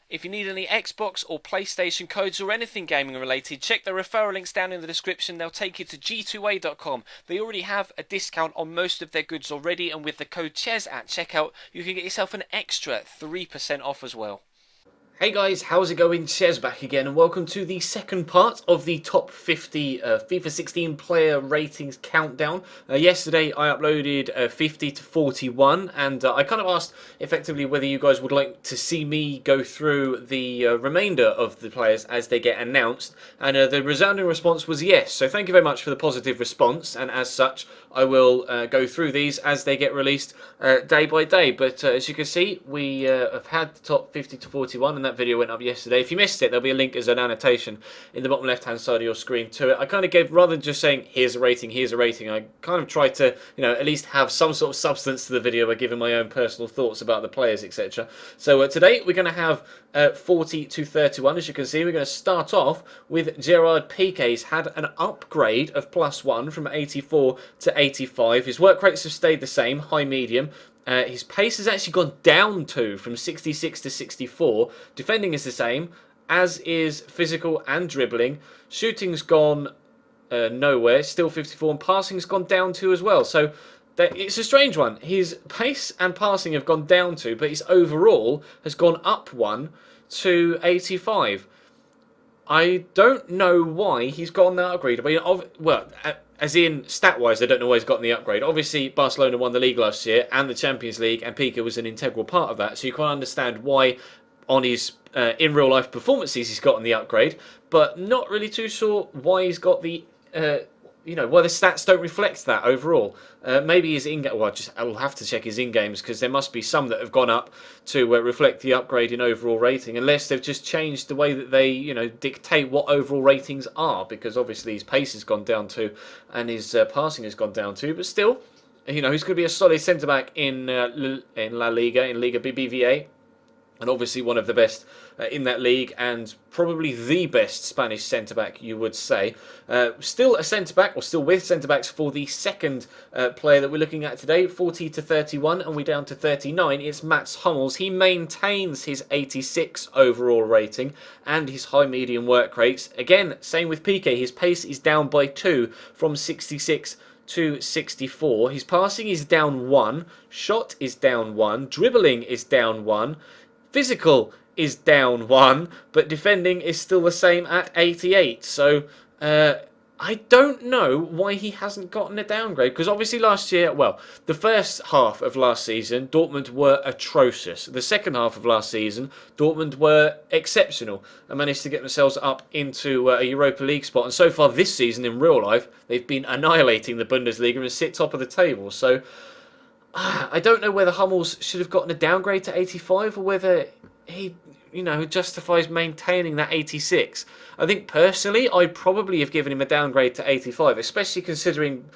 If you need any Xbox or PlayStation codes or anything gaming related, check the referral links down in the description. They'll take you to g2a.com. They already have a discount on most of their goods already, and with the code CHES at checkout, you can get yourself an extra 3% off as well. Hey guys, how's it going? Chez back again, and welcome to the second part of the top 50 FIFA 16 player ratings countdown. Yesterday I uploaded 50 to 41, and I kind of asked effectively whether you guys would like to see me go through the remainder of the players as they get announced, and the resounding response was yes. So thank you very much for the positive response, and as such I will go through these as they get released day by day. But as you can see, we have had the top 50 to 41, and that video went up yesterday. If you missed it, there'll be a link as an annotation in the bottom left hand side of your screen to it. I kind of gave, rather than just saying here's a rating, I kind of tried to, at least have some sort of substance to the video by giving my own personal thoughts about the players, etc. So today we're going to have 40 to 31. As you can see, we're going to start off with Gerard Pique. He's had an upgrade of +1 from 84 to 85. His work rates have stayed the same, high medium. His pace has actually gone down from 66 to 64. Defending is the same, as is physical and dribbling. Shooting's gone nowhere, still 54, and passing's gone down 2 as well. So it's a strange one. His pace and passing have gone down 2, but his overall has gone up 1 to 85. I don't know why he's gotten that upgrade. I mean, as in stat-wise, I don't know why he's gotten the upgrade. Obviously, Barcelona won the league last year and the Champions League, and Pique was an integral part of that. So you can't understand why on his in real-life performances he's gotten the upgrade, but not really too sure why he's got the why the stats don't reflect that overall. Maybe his in-game. Well, I will have to check his in-games because there must be some that have gone up to reflect the upgrade in overall rating, unless they've just changed the way that they, dictate what overall ratings are. Because obviously his pace has gone down too, and his passing has gone down too. But still, he's going to be a solid centre back in La Liga, in Liga BBVA. And obviously one of the best in that league, and probably the best Spanish centre-back, you would say. Still a centre-back, or still with centre-backs for the second player that we're looking at today, 40 to 31, and we're down to 39. It's Mats Hummels. He maintains his 86 overall rating and his high-medium work rates. Again, same with Pique. His pace is down by 2 from 66 to 64. His passing is down 1. Shot is down 1. Dribbling is down 1. Physical is down 1, but defending is still the same at 88. So I don't know why he hasn't gotten a downgrade, because obviously last year, well, the first half of last season, Dortmund were atrocious. The second half of last season, Dortmund were exceptional and managed to get themselves up into a Europa League spot. And so far this season, in real life, they've been annihilating the Bundesliga and sit top of the table. So I don't know whether Hummels should have gotten a downgrade to 85 or whether he, justifies maintaining that 86. I think personally, I'd probably have given him a downgrade to 85, especially considering,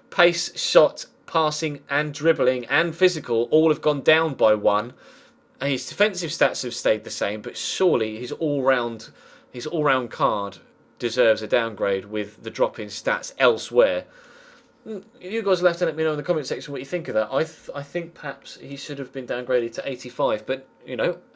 pace, shot, passing and dribbling and physical all have gone down by 1. And his defensive stats have stayed the same, but surely his all-round card deserves a downgrade with the drop in stats elsewhere. You guys will have to let me know in the comment section what you think of that. I think perhaps he should have been downgraded to 85, but,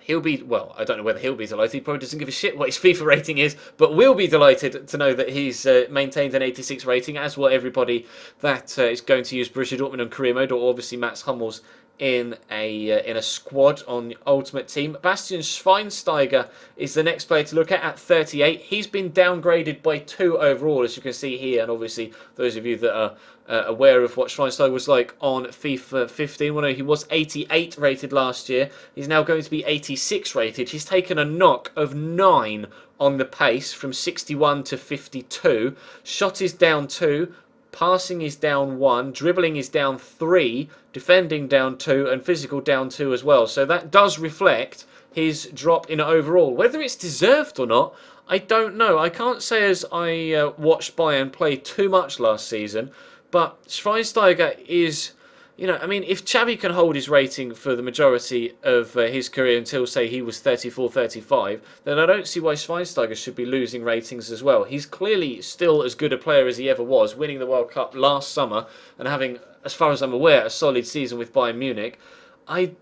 he'll be, well, I don't know whether he'll be delighted. He probably doesn't give a shit what his FIFA rating is, but we'll be delighted to know that he's maintained an 86 rating, as will everybody that is going to use Borussia Dortmund on career mode, or obviously Mats Hummels in a squad on Ultimate Team. Bastian Schweinsteiger is the next player to look at 38. He's been downgraded by 2 overall, as you can see here, and obviously those of you that are aware of what Schweinsteiger was like on FIFA 15. Well, no, he was 88 rated last year. He's now going to be 86 rated. He's taken a knock of 9 on the pace from 61 to 52. Shot is down 2. Passing is down 1, dribbling is down 3, defending down 2, and physical down 2 as well. So that does reflect his drop in overall. Whether it's deserved or not, I don't know. I can't say as I watched Bayern play too much last season, but Schweinsteiger is, if Xavi can hold his rating for the majority of his career until, say, he was 34, 35, then I don't see why Schweinsteiger should be losing ratings as well. He's clearly still as good a player as he ever was, winning the World Cup last summer and having, as far as I'm aware, a solid season with Bayern Munich. I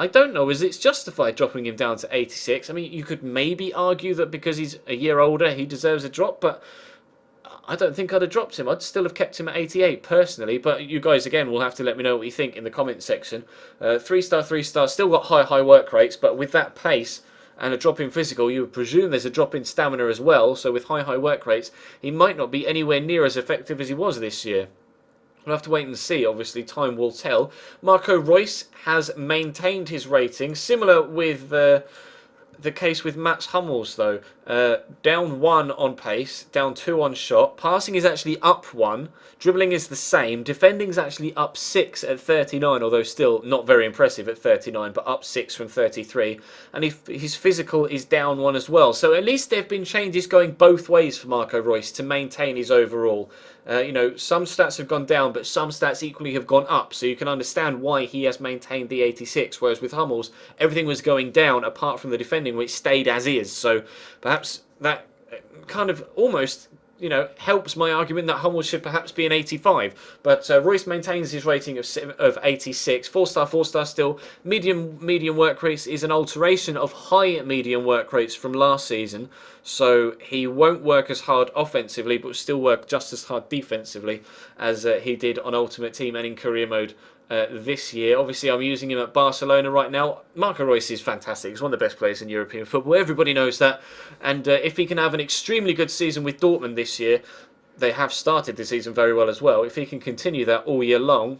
I don't know is it's justified dropping him down to 86. I mean, you could maybe argue that because he's a year older, he deserves a drop, but I don't think I'd have dropped him. I'd still have kept him at 88 personally, but you guys again will have to let me know what you think in the comments section. 3-star, 3-star, still got high work rates, but with that pace and a drop in physical, you would presume there's a drop in stamina as well. So with high work rates, he might not be anywhere near as effective as he was this year. We'll have to wait and see. Obviously, time will tell. Marco Reus has maintained his rating, similar with the case with Mats Hummels, though. Down 1 on pace, down 2 on shot. Passing is actually up 1. Dribbling is the same. Defending is actually up 6 at 39, although still not very impressive at 39, but up 6 from 33. And his physical is down 1 as well. So at least there have been changes going both ways for Marco Reus to maintain his overall. Some stats have gone down, but some stats equally have gone up. So you can understand why he has maintained the 86. Whereas with Hummels, everything was going down apart from the defending, which stayed as is. So perhaps that kind of almost, helps my argument that Hummels should perhaps be an 85. But Reus maintains his rating of 86. 4-star, 4-star still. Medium work rates is an alteration of high medium work rates from last season. So he won't work as hard offensively, but will still work just as hard defensively as he did on Ultimate Team and in career mode this year. Obviously, I'm using him at Barcelona right now. Marco Reus is fantastic. He's one of the best players in European football. Everybody knows that. And if he can have an extremely good season with Dortmund this year, they have started the season very well as well. If he can continue that all year long,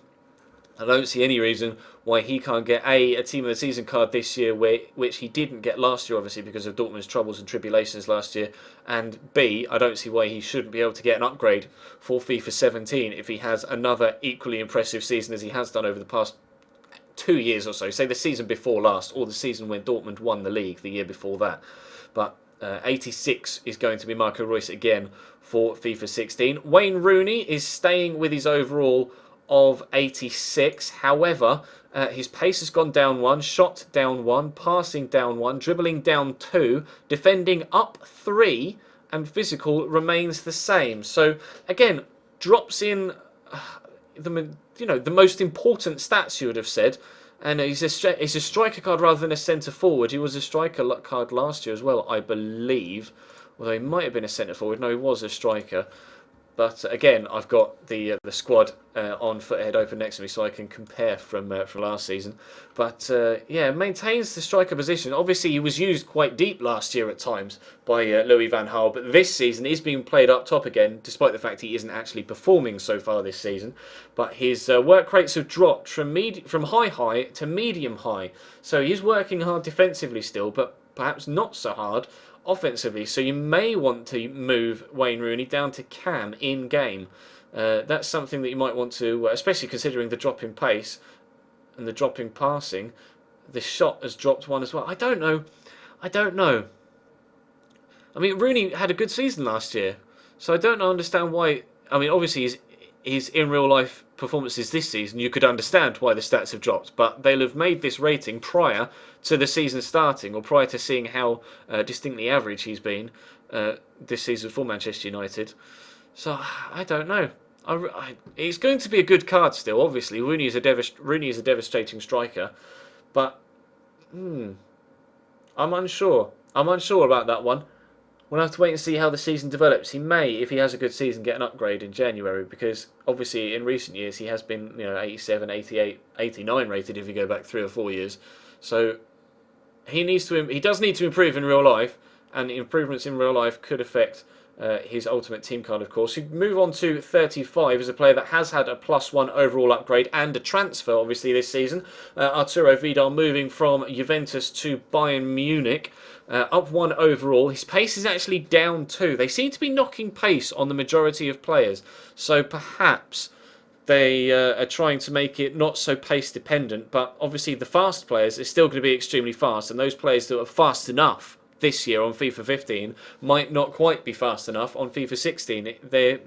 I don't see any reason why he can't get a Team of the Season card this year, which he didn't get last year, obviously, because of Dortmund's troubles and tribulations last year. And B, I don't see why he shouldn't be able to get an upgrade for FIFA 17 if he has another equally impressive season as he has done over the past 2 years or so. Say the season before last, or the season when Dortmund won the league the year before that. But 86 is going to be Marco Reus again for FIFA 16. Wayne Rooney is staying with his overall of 86. However, his pace has gone down 1, shot down 1, passing down 1, dribbling down 2, defending up 3, and physical remains the same. So again, drops in the most important stats, you would have said. And he's a striker card rather than a centre forward. He was a striker card last year as well, I believe. Although he might have been a centre forward. No, he was a striker. But again, I've got the squad on Foothead open next to me, so I can compare from last season. But maintains the striker position. Obviously, he was used quite deep last year at times by Louis van Gaal, but this season he's being played up top again, despite the fact he isn't actually performing so far this season. But his work rates have dropped from high to medium high, so he's working hard defensively still, but perhaps not so hard offensively. So you may want to move Wayne Rooney down to cam in game. That's something that you might want to, especially considering the drop in pace and the drop in passing. The shot has dropped 1 as well. I don't know. I mean, Rooney had a good season last year, so I don't understand why. I mean, obviously his in real life performances this season, you could understand why the stats have dropped, but they'll have made this rating prior to the season starting, or prior to seeing how distinctly average he's been this season for Manchester United. So I don't know. It's going to be a good card still. Obviously, Rooney is a devastating striker, but I'm unsure. I'm unsure about that one. We'll have to wait and see how the season develops. He may, if he has a good season, get an upgrade in January, because obviously in recent years he has been 87, 88, 89 rated if you go back 3 or 4 years. So he does need to improve in real life, and improvements in real life could affect his Ultimate Team card, of course. We move on to 35 as a player that has had a +1 overall upgrade and a transfer, obviously, this season. Arturo Vidal moving from Juventus to Bayern Munich. Up 1 overall. His pace is actually down 2. They seem to be knocking pace on the majority of players. So perhaps they are trying to make it not so pace dependent. But obviously the fast players are still going to be extremely fast. And those players that are fast enough this year on FIFA 15 might not quite be fast enough on FIFA 16. They're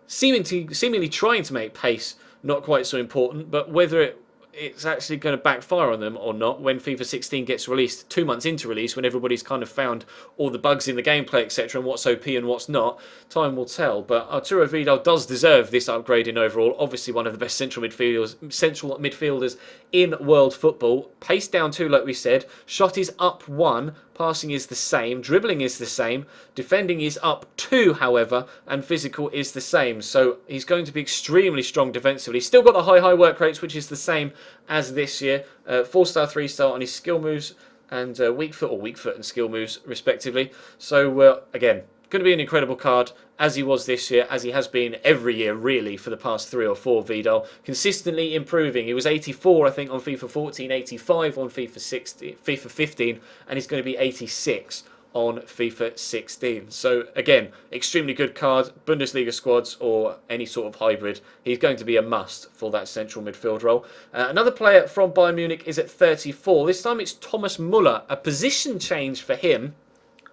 seemingly trying to make pace not quite so important. But whether it's actually going to backfire on them or not when FIFA 16 gets released 2 months into release, when everybody's kind of found all the bugs in the gameplay, etc., and what's OP and what's not. Time will tell. But Arturo Vidal does deserve this upgrade in overall. Obviously, one of the best central midfielders in world football. Pace down 2, like we said. Shot is up 1. Passing is the same. Dribbling is the same. Defending is up 2, however, and physical is the same. So he's going to be extremely strong defensively. Still got the high work rates, which is the same as this year. 4-star, 3-star on his skill moves, and weak foot and skill moves, respectively. So, again, going to be an incredible card, as he was this year, as he has been every year, really, for the past 3 or 4, Vidal. Consistently improving. He was 84, I think, on FIFA 14, 85 on FIFA 15, and he's going to be 86 on FIFA 16. So, again, extremely good card. Bundesliga squads or any sort of hybrid, he's going to be a must for that central midfield role. Another player from Bayern Munich is at 34. This time it's Thomas Muller. A position change for him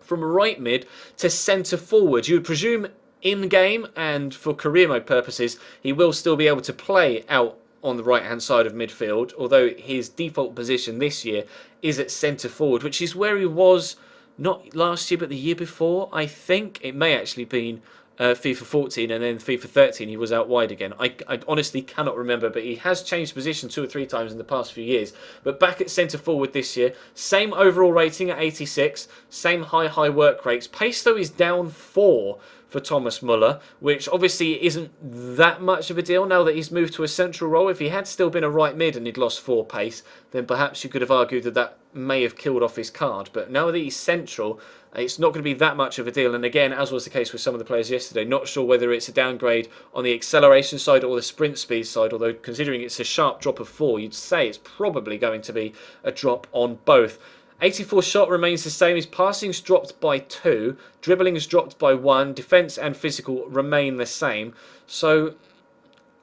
from right mid to centre forward. You would presume in-game, and for career mode purposes, he will still be able to play out on the right-hand side of midfield, although his default position this year is at centre forward, which is where he was not last year, but the year before, I think. It may actually been FIFA 14, and then FIFA 13 he was out wide again. I honestly cannot remember, but he has changed position 2 or 3 times in the past few years. But back at centre forward this year, same overall rating at 86, same high work rates. Pace, though, is down 4 for Thomas Muller, which obviously isn't that much of a deal now that he's moved to a central role. If he had still been a right mid and he'd lost 4 pace, then perhaps you could have argued that that may have killed off his card. But now that he's central, it's not going to be that much of a deal. And again, as was the case with some of the players yesterday, not sure whether it's a downgrade on the acceleration side or the sprint speed side, although considering it's a sharp drop of 4, you'd say it's probably going to be a drop on both. 84 shot remains the same. His passing's dropped by 2. Dribbling's dropped by 1. Defence and physical remain the same. So,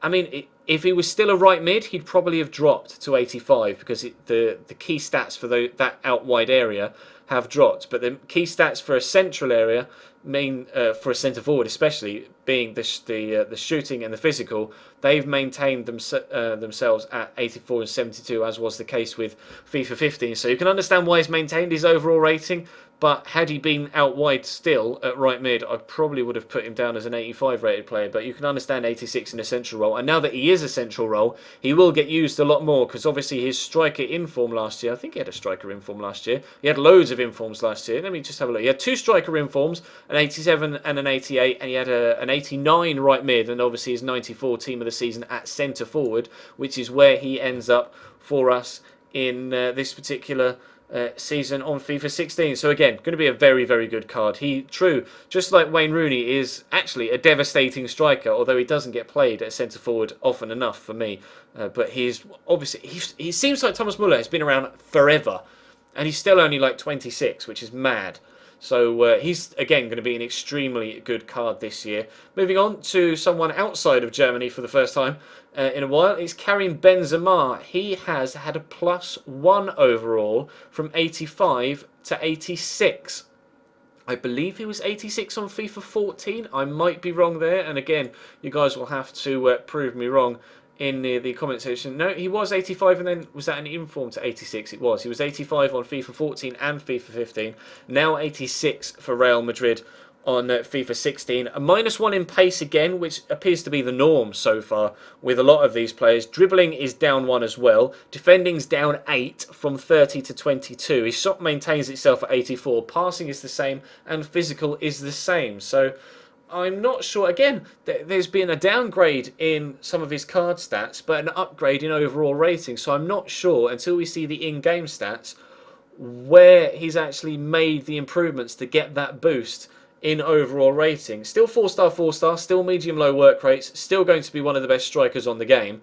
I mean, if he was still a right mid, he'd probably have dropped to 85 because the key stats for that out wide area have dropped. But the key stats for a central area mean, for a centre forward especially, being the shooting and the physical, they've maintained themselves at 84 and 72, as was the case with FIFA 15. So you can understand why he's maintained his overall rating. But had he been out wide still at right mid, I probably would have put him down as an 85 rated player. But you can understand 86 in a central role. And now that he is a central role, he will get used a lot more, because obviously his striker inform last year, I think he had a striker inform last year. He had loads of informs last year. Let me just have a look. He had 2 striker informs, an 87 and an 88. And he had an 89 right mid, and obviously his 94 team of the season at centre forward, which is where he ends up for us in this particular season on FIFA 16. So again, going to be a very, very good card. He, just like Wayne Rooney, is actually a devastating striker, although he doesn't get played at centre forward often enough for me. But he's obviously, he seems like Thomas Muller has been around forever, and he's still only like 26, which is mad. So he's, again, going to be an extremely good card this year. Moving on to someone outside of Germany for the first time in a while, it's Karim Benzema. He has had a +1 overall from 85 to 86. I believe he was 86 on FIFA 14. I might be wrong there. And again, you guys will have to prove me wrong in the comment section. No, he was 85, and then was that an inform to 86? It was. He was 85 on FIFA 14 and FIFA 15. Now 86 for Real Madrid on FIFA 16. A -1 in pace again, which appears to be the norm so far with a lot of these players. Dribbling is down 1 as well. Defending's down 8 from 30 to 22. His shot maintains itself at 84. Passing is the same, and physical is the same. So I'm not sure. Again, there's been a downgrade in some of his card stats, but an upgrade in overall rating. So I'm not sure, until we see the in-game stats, where he's actually made the improvements to get that boost in overall rating. Still 4-star, 4-star, still medium-low work rates, still going to be one of the best strikers on the game.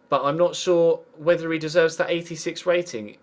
But I'm not sure whether he deserves that 86 rating.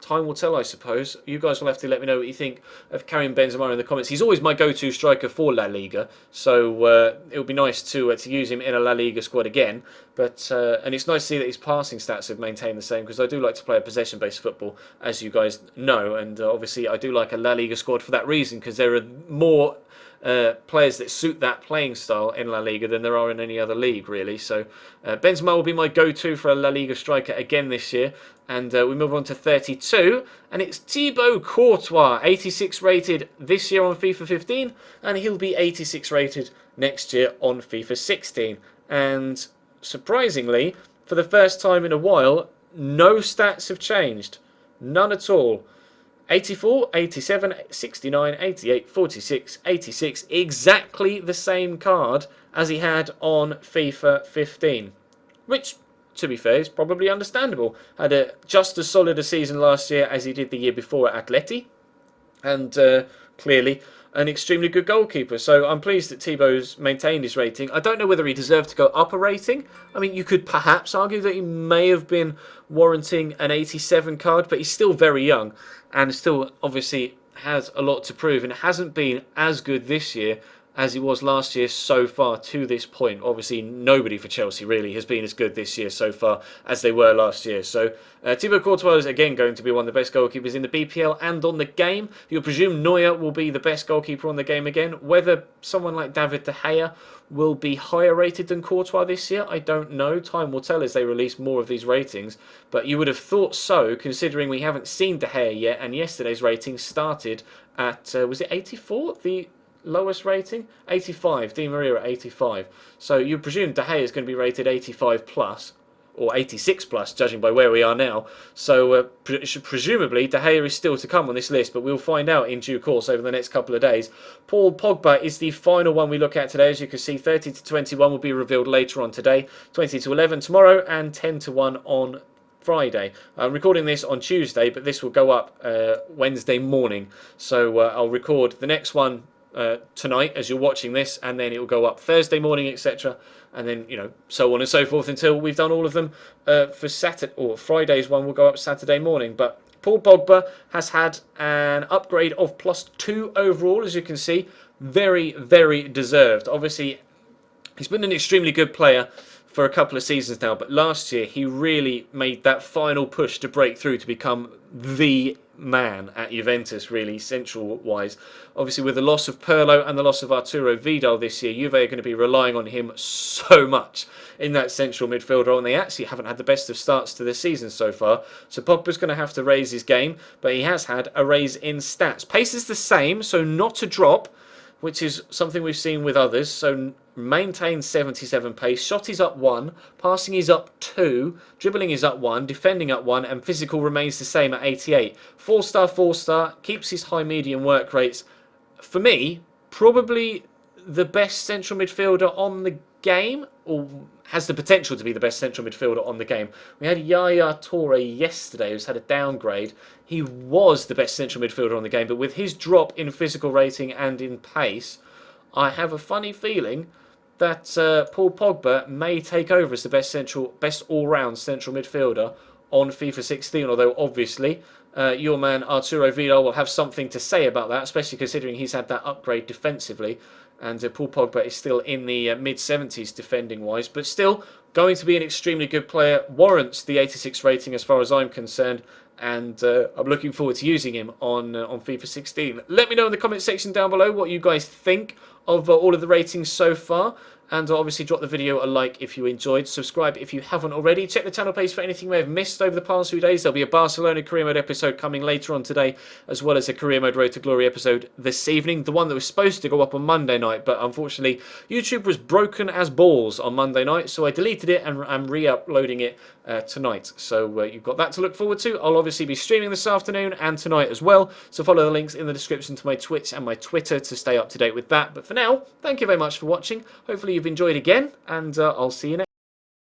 Time will tell, I suppose. You guys will have to let me know what you think of Karim Benzema in the comments. He's always my go-to striker for La Liga, so it would be nice to use him in a La Liga squad again. But and it's nice to see that his passing stats have maintained the same, because I do like to play a possession-based football, as you guys know. And obviously I do like a La Liga squad for that reason, because there are more players that suit that playing style in La Liga than there are in any other league, really. So Benzema will be my go-to for a La Liga striker again this year. And we move on to 32, and it's Thibaut Courtois, 86 rated this year on FIFA 15, and he'll be 86 rated next year on FIFA 16. And surprisingly, for the first time in a while, no stats have changed. None at all. 84, 87, 69, 88, 46, 86. Exactly the same card as he had on FIFA 15. Which, to be fair, is probably understandable. Had just as solid a season last year as he did the year before at Atleti. And clearly an extremely good goalkeeper. So I'm pleased that Thibaut's maintained his rating. I don't know whether he deserved to go up a rating. I mean, you could perhaps argue that he may have been warranting an 87 card, but he's still very young and still obviously has a lot to prove and hasn't been as good this year as he was last year so far to this point. Obviously, nobody for Chelsea really has been as good this year so far as they were last year. So Thibaut Courtois is again going to be one of the best goalkeepers in the BPL and on the game. You'll presume Neuer will be the best goalkeeper on the game again. Whether someone like David De Gea will be higher rated than Courtois this year, I don't know. Time will tell as they release more of these ratings. But you would have thought so, considering we haven't seen De Gea yet, and yesterday's rating started at, was it 84? The lowest rating? 85. Di Maria at 85. So you presume De Gea is going to be rated 85 plus, or 86 plus, judging by where we are now. So presumably De Gea is still to come on this list, but we'll find out in due course over the next couple of days. Paul Pogba is the final one we look at today. As you can see, 30 to 21 will be revealed later on today, 20 to 11 tomorrow, and 10 to 1 on Friday. I'm recording this on Tuesday, but this will go up Wednesday morning. So I'll record the next one tonight as you're watching this, and then it will go up Thursday morning, etc., and then so on and so forth until we've done all of them for Saturday, or Friday's one will go up Saturday morning. But Paul Pogba has had an upgrade of +2 overall, as you can see. Very, very deserved. Obviously, he's been an extremely good player for a couple of seasons now, but last year he really made that final push to break through to become the man at Juventus, really, central-wise. Obviously, with the loss of Pirlo and the loss of Arturo Vidal this year, Juve are going to be relying on him so much in that central midfield role, and they actually haven't had the best of starts to this season so far. So Pogba's going to have to raise his game, but he has had a raise in stats. Pace is the same, so not a drop, which is something we've seen with others. So maintains 77 pace, shot is up 1, passing is up 2, dribbling is up 1, defending up 1, and physical remains the same at 88. 4-star, 4-star, keeps his high medium work rates. For me, probably the best central midfielder on the game, or has the potential to be the best central midfielder on the game. We had Yaya Toure yesterday, who's had a downgrade. He was the best central midfielder on the game, but with his drop in physical rating and in pace, I have a funny feeling that Paul Pogba may take over as the best all-round central midfielder on FIFA 16, although obviously your man Arturo Vidal will have something to say about that, especially considering he's had that upgrade defensively, and Paul Pogba is still in the mid-70s defending-wise, but still going to be an extremely good player, warrants the 86 rating as far as I'm concerned, and I'm looking forward to using him on FIFA 16. Let me know in the comment section down below what you guys think of all of the ratings so far, and obviously drop the video a like if you enjoyed. Subscribe if you haven't already. Check the channel page for anything you may have missed over the past few days. There'll be a Barcelona Career Mode episode coming later on today, as well as a Career Mode Road to Glory episode this evening. The one that was supposed to go up on Monday night, but unfortunately YouTube was broken as balls on Monday night, so I deleted it and I'm re-uploading it tonight. So you've got that to look forward to. I'll obviously be streaming this afternoon and tonight as well, so follow the links in the description to my Twitch and my Twitter to stay up to date with that. But for now, thank you very much for watching. Hopefully you've enjoyed again, and I'll see you next time.